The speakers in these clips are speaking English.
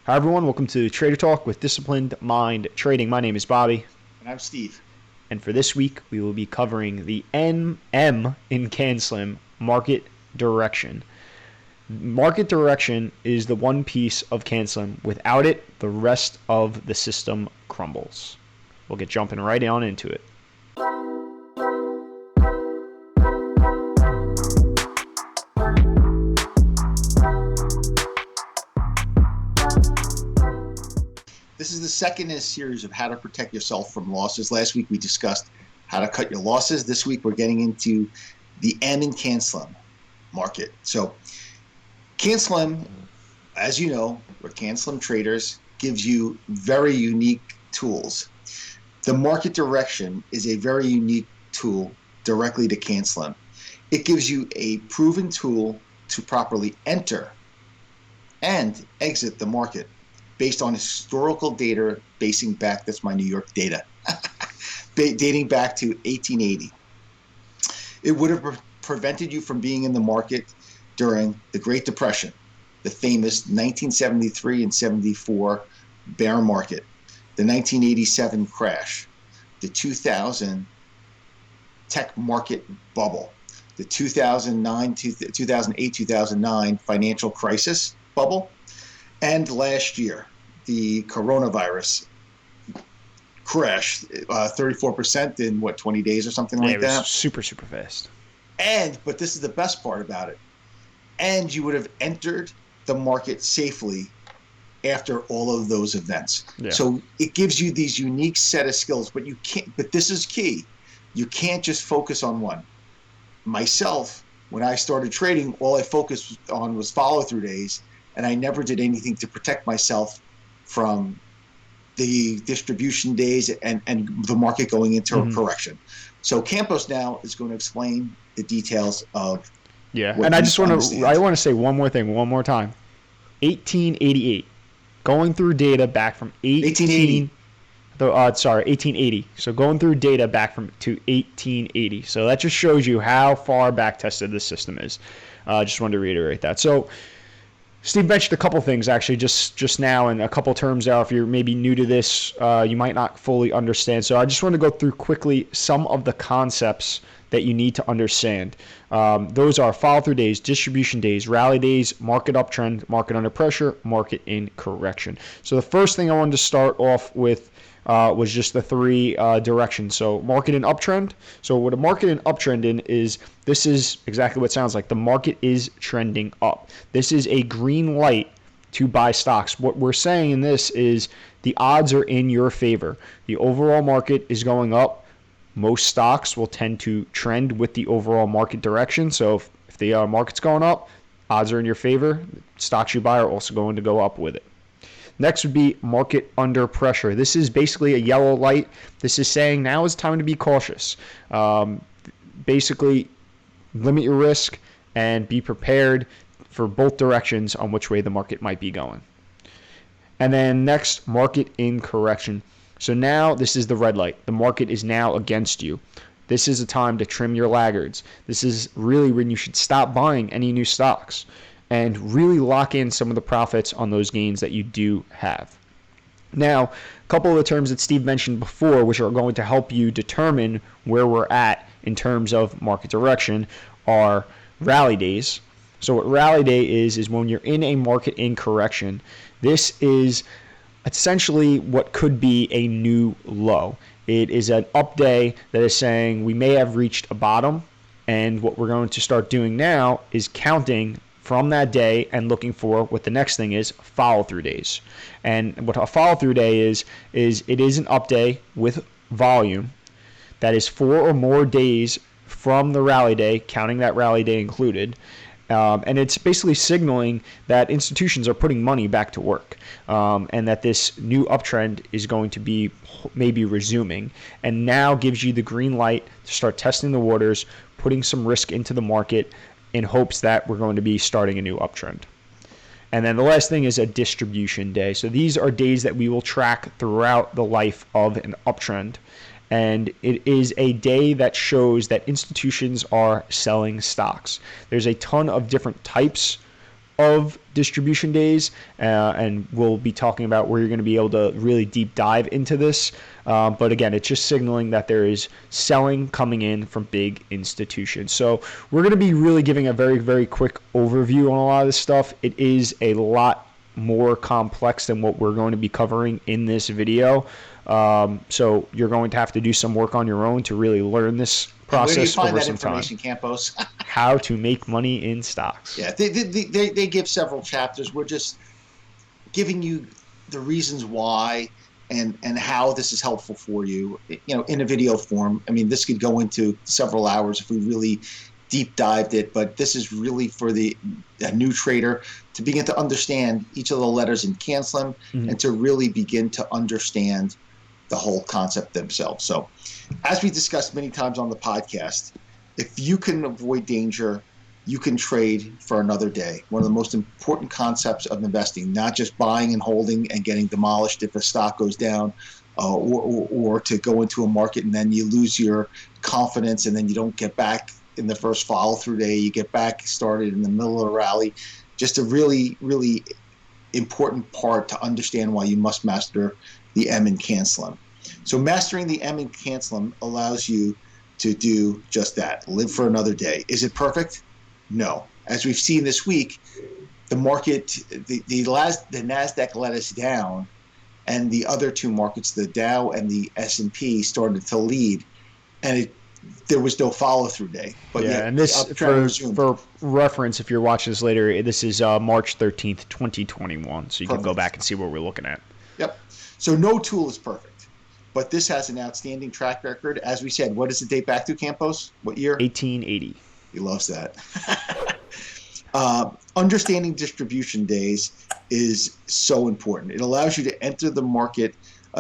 Hi, everyone. Welcome to Trader Talk with Disciplined Mind Trading. My name is Bobby. And I'm Steve. And for this week, we will be covering the NM in CanSlim market direction. Market direction is the one piece of CanSlim. Without it, the rest of the system crumbles. We'll get jumping right on into it. This is the second in a series of how to protect yourself from losses. Last week we discussed how to cut your losses. This week we're getting into the M in CanSlim market. So CanSlim, as you know, we're CanSlim traders, gives you very unique tools. The market direction is a very unique tool directly to CanSlim. It gives you a proven tool to properly enter and exit the market based on historical data that's my New York data, dating back to 1880. It would have prevented you from being in the market during the Great Depression, the famous 1973 and 74 bear market, the 1987 crash, the 2000 tech market bubble, the 2008-2009 financial crisis bubble, and last year, the coronavirus crash, 34% in 20 days or something like that. It was super fast. But this is the best part about it. And you would have entered the market safely after all of those events. Yeah. So it gives you these unique set of skills, but this is key. You can't just focus on one. Myself, when I started trading, all I focused on was follow-through days, and I never did anything to protect myself from the distribution days and the market going into a correction. So Campos now is going to explain the details of and I want to say one more thing one more time. 1888, going through data back from 1880. So going through data back to 1880. So that just shows you how far back tested the system is. Just wanted to reiterate that. So Steve mentioned a couple things actually just now, and a couple terms out. If you're maybe new to this, you might not fully understand. So I just want to go through quickly some of the concepts that you need to understand. Those are follow-through days, distribution days, rally days, market uptrend, market under pressure, market in correction. So the first thing I wanted to start off with was just the three directions. So market in uptrend. So what a market in uptrend in is, this is exactly what it sounds like. The market is trending up. This is a green light to buy stocks. What we're saying in this is the odds are in your favor. The overall market is going up. Most stocks will tend to trend with the overall market direction. So if the market's going up, odds are in your favor. Stocks you buy are also going to go up with it. Next would be market under pressure. This is basically a yellow light. This is saying now is time to be cautious. Basically, limit your risk and be prepared for both directions on which way the market might be going. And then next, market in correction. So now this is the red light. The market is now against you. This is a time to trim your laggards. This is really when you should stop buying any new stocks and really lock in some of the profits on those gains that you do have. Now, a couple of the terms that Steve mentioned before, which are going to help you determine where we're at in terms of market direction, are rally days. So what rally day is when you're in a market in correction. This is essentially what could be a new low. It is an up day that is saying we may have reached a bottom, and what we're going to start doing now is counting from that day and looking for what the next thing is, follow-through days. And what a follow-through day is it is an up day with volume that is 4 or more days from the rally day, counting that rally day included. And it's basically signaling that institutions are putting money back to work, and that this new uptrend is going to be maybe resuming, and now gives you the green light to start testing the waters, putting some risk into the market in hopes that we're going to be starting a new uptrend. And then the last thing is a distribution day. So these are days that we will track throughout the life of an uptrend. And it is a day that shows that institutions are selling stocks. There's a ton of different types of distribution days, and we'll be talking about where you're going to be able to really deep dive into this. But again, it's just signaling that there is selling coming in from big institutions. So we're going to be really giving a very, very quick overview on a lot of this stuff. It is a lot more complex than what we're going to be covering in this video. So you're going to have to do some work on your own to really learn this process. Where do you find over that some information, time. Campos? How to make money in stocks. Yeah, they give several chapters. We're just giving you the reasons why and how this is helpful for you, in a video form. I mean, this could go into several hours if we really deep dived it, but this is really for a new trader to begin to understand each of the letters in CANSLM and to really begin to understand the whole concept themselves. So as we discussed many times on the podcast, if you can avoid danger, you can trade for another day. One of the most important concepts of investing, not just buying and holding and getting demolished if a stock goes down, or to go into a market and then you lose your confidence and then you don't get back in the first follow-through day, you get back started in the middle of a rally. Just a really, really important part to understand why you must master the M in CANSLM. So mastering the M in CANSLM allows you to do just that, live for another day. Is it perfect? No. As we've seen this week, the market, the NASDAQ let us down, and the other two markets, the Dow and the S&P, started to lead, and there was no follow-through day. But yeah, and this, for reference, if you're watching this later, this is March 13th, 2021, so you can go back and see what we're looking at. Yep. So no tool is perfect, but this has an outstanding track record. As we said, what does it date back to, Campos? What year? 1880. He loves that. Understanding distribution days is so important. It allows you to enter the market.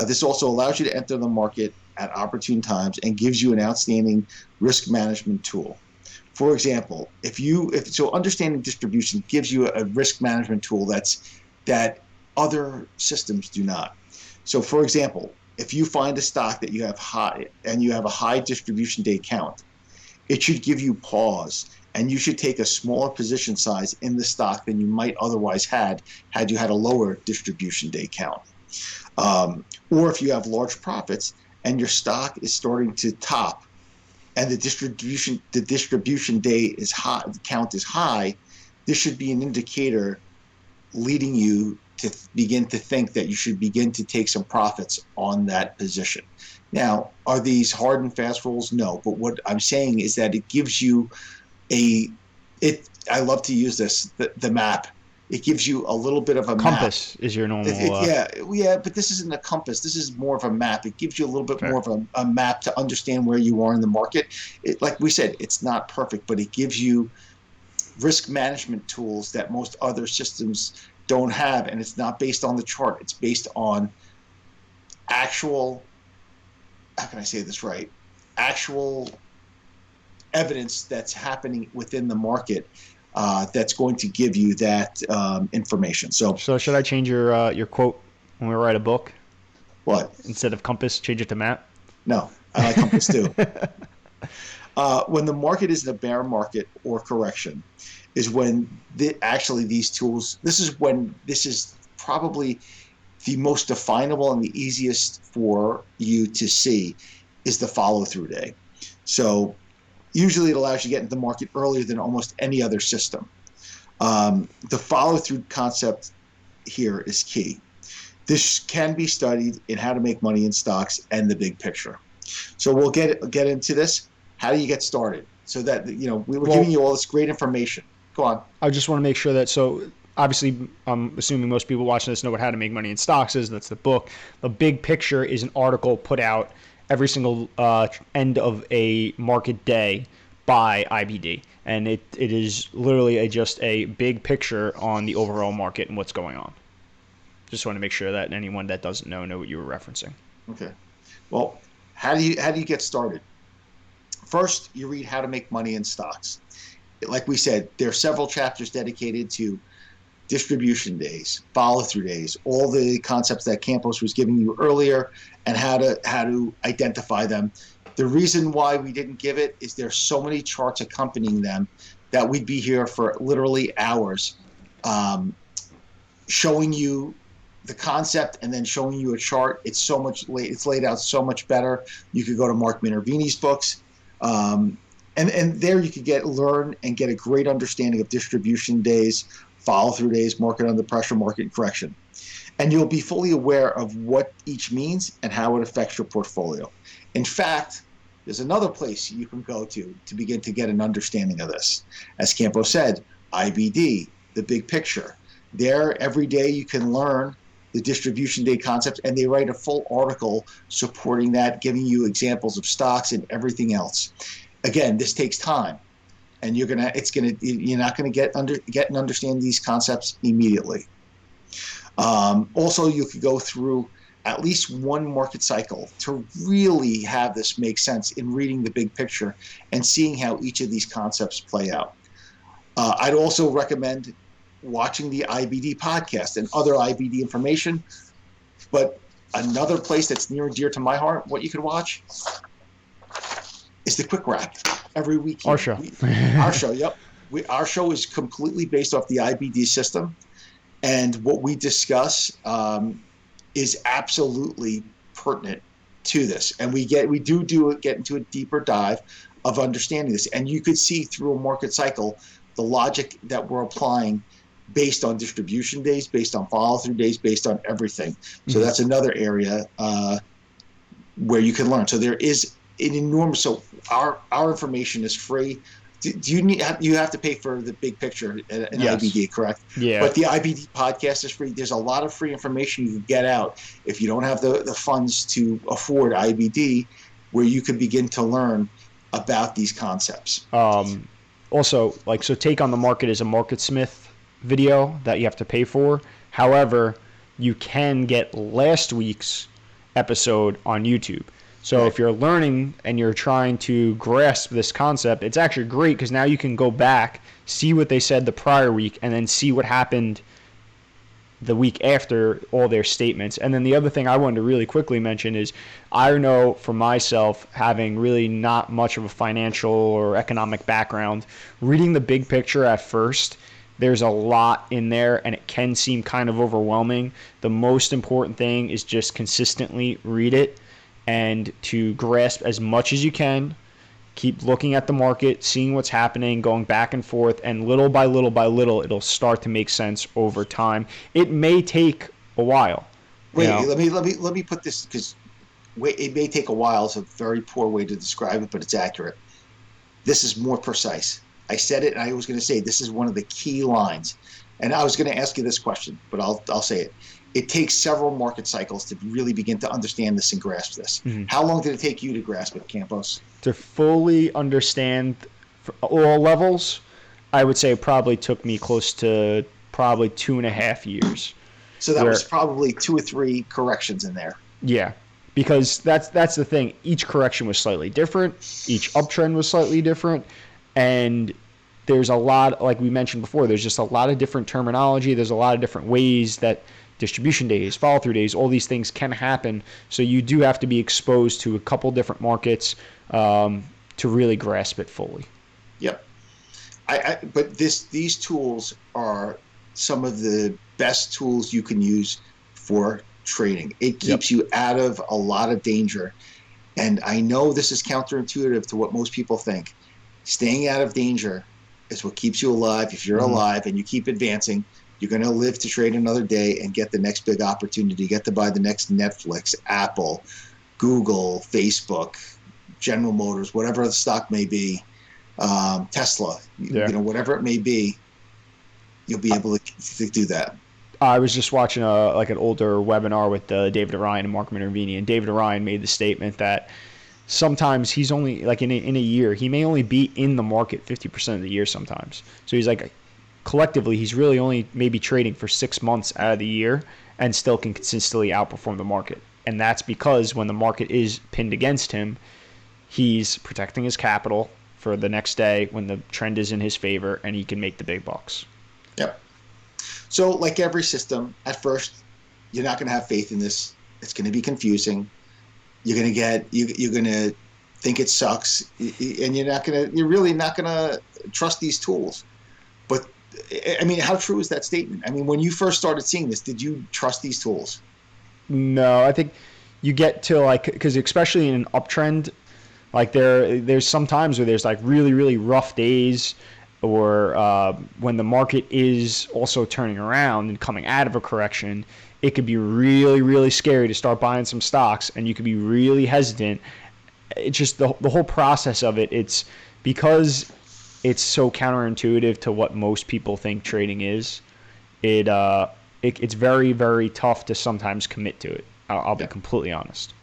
This also allows you to enter the market at opportune times and gives you an outstanding risk management tool. For example, so understanding distribution gives you a risk management tool that other systems do not. So for example, if you find a stock that you have high and you have a high distribution day count, it should give you pause, and you should take a smaller position size in the stock than you might otherwise had you had a lower distribution day count. Or if you have large profits and your stock is starting to top and the distribution day is high, the count is high, this should be an indicator leading you to begin to think that you should begin to take some profits on that position. Now, are these hard and fast rules? No, but what I'm saying is that it gives you I love to use this, the map. It gives you a little bit of a compass is your normal. Yeah, but this isn't a compass. This is more of a map. It gives you a little bit more of a map to understand where you are in the market. Like we said, it's not perfect, but it gives you risk management tools that most other systems don't have, and it's not based on the chart. It's based on actual, how can I say this right? Actual evidence that's happening within the market that's going to give you that information. So should I change your quote when we write a book? What? Instead of compass, change it to map? No, I like compass too. When the market is in a bear market or correction is when these tools, this is probably the most definable and the easiest for you to see is the follow-through day. So usually it allows you to get into the market earlier than almost any other system. The follow-through concept here is key. This can be studied in How to Make Money in Stocks and the Big Picture. So we'll get into this. How do you get started? So that, we were giving you all this great information. Go on. I just want to make sure that, so obviously I'm assuming most people watching this know what How to Make Money in Stocks is. That's the book. The Big Picture is an article put out every single end of a market day by IBD. And it is literally just a big picture on the overall market and what's going on. Just want to make sure that anyone that doesn't know what you were referencing. Okay. Well, how do you get started? First, you read How to Make Money in Stocks. Like we said, there are several chapters dedicated to distribution days, follow-through days, all the concepts that Campos was giving you earlier, and how to identify them. The reason why we didn't give it is there's so many charts accompanying them that we'd be here for literally hours um, showing you the concept and then showing you a chart. It's laid out so much better. You could go to Mark Minervini's books. And there you could learn and get a great understanding of distribution days, follow through days, market under pressure, market correction. And you'll be fully aware of what each means and how it affects your portfolio. In fact, there's another place you can go to begin to get an understanding of this. As Campo said, IBD, the big picture. There, every day you can learn the distribution day concepts, and they write a full article supporting that, giving you examples of stocks and everything else. Again, this takes time, and you're not gonna get and understand these concepts immediately. Also, you could go through at least one market cycle to really have this make sense in reading the big picture and seeing how each of these concepts play out. I'd also recommend watching the IBD podcast and other IBD information. But another place that's near and dear to my heart, what you could watch, is the Quick Wrap every week. Our show. Our show, yep. Our show is completely based off the IBD system. And what we discuss is absolutely pertinent to this. And we get into a deeper dive of understanding this. And you could see through a market cycle the logic that we're applying based on distribution days, based on follow-through days, based on everything. So that's another area where you can learn. So there is an enormous. So our information is free. Do you have to pay for the big picture in Yes. IBD, correct? Yeah. But the IBD podcast is free. There's a lot of free information you can get out if you don't have the funds to afford IBD, where you can begin to learn about these concepts. Also, so Take on the Market is a MarketSmith video that you have to pay for. However, you can get last week's episode on YouTube. So if you're learning and you're trying to grasp this concept, it's actually great because now you can go back, see what they said the prior week, and then see what happened the week after all their statements. And then the other thing I wanted to really quickly mention is I know for myself, having really not much of a financial or economic background, reading the big picture at first, there's a lot in there and it can seem kind of overwhelming. The most important thing is just consistently read it and to grasp as much as you can. Keep looking at the market, seeing what's happening, going back and forth, and little by little by little, it'll start to make sense over time. It may take a while. Wait, let me put this, because it may take a while. It's a very poor way to describe it, but it's accurate. This is more precise. I said it, and I was going to say this is one of the key lines. And I was going to ask you this question, but I'll say it. It takes several market cycles to really begin to understand this and grasp this. Mm-hmm. How long did it take you to grasp it, Campos? To fully understand all levels, I would say it probably took me close to probably 2.5 years. So that was probably 2 or 3 corrections in there. Yeah, because that's the thing. Each correction was slightly different. Each uptrend was slightly different. And there's a lot, like we mentioned before, there's just a lot of different terminology. There's a lot of different ways that distribution days, follow-through days, all these things can happen. So you do have to be exposed to a couple different markets to really grasp it fully. Yep. But these tools are some of the best tools you can use for trading. It keeps you out of a lot of danger. And I know this is counterintuitive to what most people think. Staying out of danger is what keeps you alive. If you're alive and you keep advancing, you're going to live to trade another day and get the next big opportunity, get to buy the next Netflix, Apple, Google, Facebook, General Motors, whatever the stock may be, Tesla, whatever it may be, you'll be able to do that. I was just watching an older webinar with David Ryan and Mark Minervini, and David Ryan made the statement that sometimes he's only, in a year, he may only be in the market 50% of the year sometimes. So he's like, collectively, he's really only maybe trading for 6 months out of the year and still can consistently outperform the market. And that's because when the market is pinned against him, he's protecting his capital for the next day when the trend is in his favor and he can make the big bucks. Yep. So like every system, at first, you're not going to have faith in this. It's going to be confusing. You're going to think it sucks, and you're really not going to trust these tools. But I mean, how true is that statement? I mean, when you first started seeing this, did you trust these tools? No, I think you get to like, because especially in an uptrend, like there's some times where there's like really really rough days, or when the market is also turning around and coming out of a correction, it could be really really scary to start buying some stocks, and you could be really hesitant. It's just the whole process of it. It's because it's so counterintuitive to what most people think trading is. It's very very tough to sometimes commit to it. I'll be Yeah. completely honest.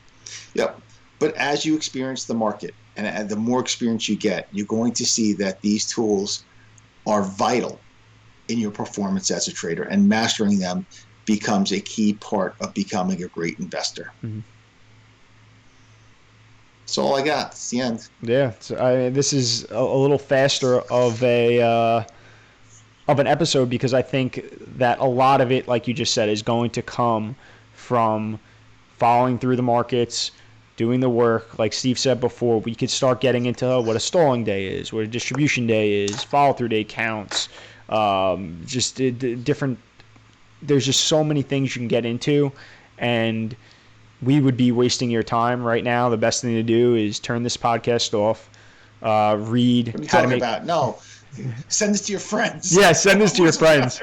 Yep. But as you experience the market and the more experience you get, you're going to see that these tools are vital in your performance as a trader, and mastering them becomes a key part of becoming a great investor. Mm-hmm. That's all I got. It's the end. Yeah, so this is a little faster of an episode, because I think that a lot of it, like you just said, is going to come from following through the markets, doing the work. Like Steve said before, we could start getting into what a stalling day is, what a distribution day is, follow through day counts, just different. There's just so many things you can get into, and we would be wasting your time right now. The best thing to do is turn this podcast off, read What are you how to talking make. about? No. Send this to your friends. Yeah, send this to your friends.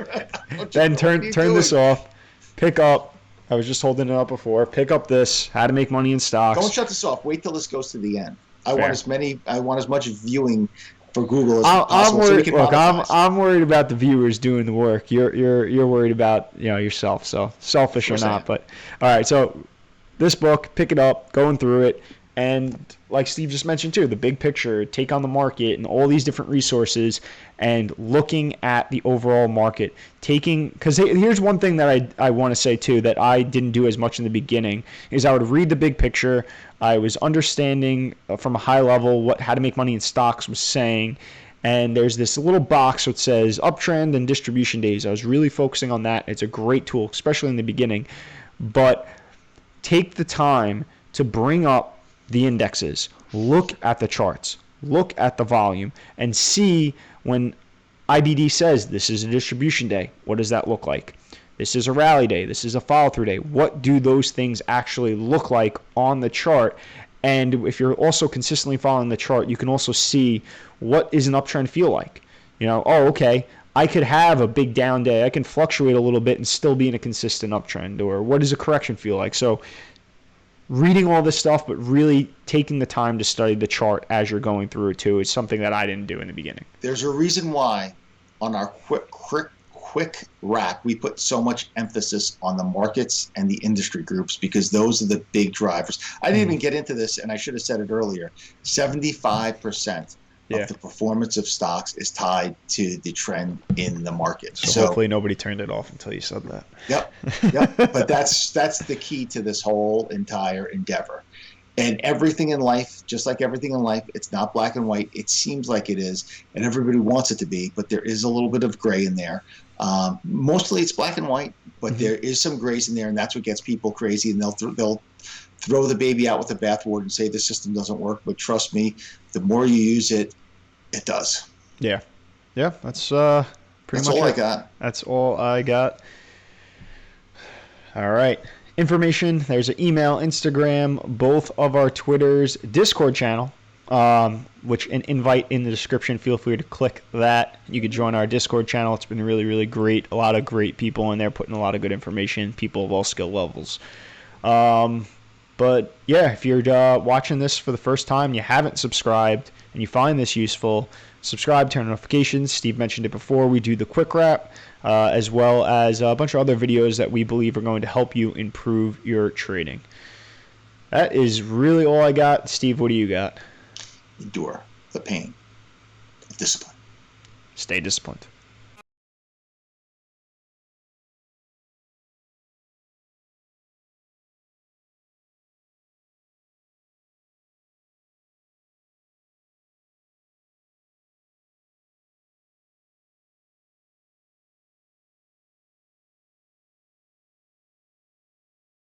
Then turn this doing? off. Pick up. I was just holding it up before. Pick up this How to Make Money in Stocks. Don't shut this off. Wait till this goes to the end. I Fair. want as much viewing for Google as I'm possible, worried. so we can Look, monetize. I'm worried about the viewers doing the work. You're worried about yourself. So selfish or not, but all right. So this book, pick it up, going through it, and like Steve just mentioned too, the big picture, take on the market and all these different resources, and looking at the overall market. Because here's one thing that I want to say too that I didn't do as much in the beginning, is I would read the big picture. I was understanding from a high level what How to Make Money in Stocks was saying, and there's this little box that says uptrend and distribution days. I was really focusing on that. It's a great tool, especially in the beginning, but take the time to bring up the indexes, look at the charts, look at the volume, and see when IBD says this is a distribution day, what does that look like? This is a rally day, this is a follow-through day. What do those things actually look like on the chart? And if you're also consistently following the chart, you can also see what is an uptrend feel like. Okay, I could have a big down day. I can fluctuate a little bit and still be in a consistent uptrend. Or what does a correction feel like? So reading all this stuff, but really taking the time to study the chart as you're going through it too, is something that I didn't do in the beginning. There's a reason why on our quick wrap we put so much emphasis on the markets and the industry groups, because those are the big drivers. I didn't even get into this, and I should have said it earlier. 75% of the performance of stocks is tied to the trend in the market. So hopefully nobody turned it off until you said that. Yep. But that's the key to this whole entire endeavor. And everything in life, just like everything in life, it's not black and white. It seems like it is, and everybody wants it to be, but there is a little bit of gray in there. Mostly it's black and white, but there is some grays in there, and that's what gets people crazy, and they'll throw the baby out with the bathwater and say the system doesn't work. But trust me, the more you use it, it does. Yeah, that's pretty That's much all it. I got. That's all I got. All right. Information, there's an email, Instagram, both of our Twitters, Discord channel, which an invite in the description. Feel free to click that. You could join our Discord channel. It's been really, really great. A lot of great people in there putting a lot of good information, people of all skill levels. But yeah, if you're watching this for the first time, you haven't subscribed, and you find this useful, subscribe, turn on notifications. Steve mentioned it before. We do the quick wrap, as well as a bunch of other videos that we believe are going to help you improve your trading. That is really all I got. Steve, what do you got? Endure the pain of discipline. Stay disciplined.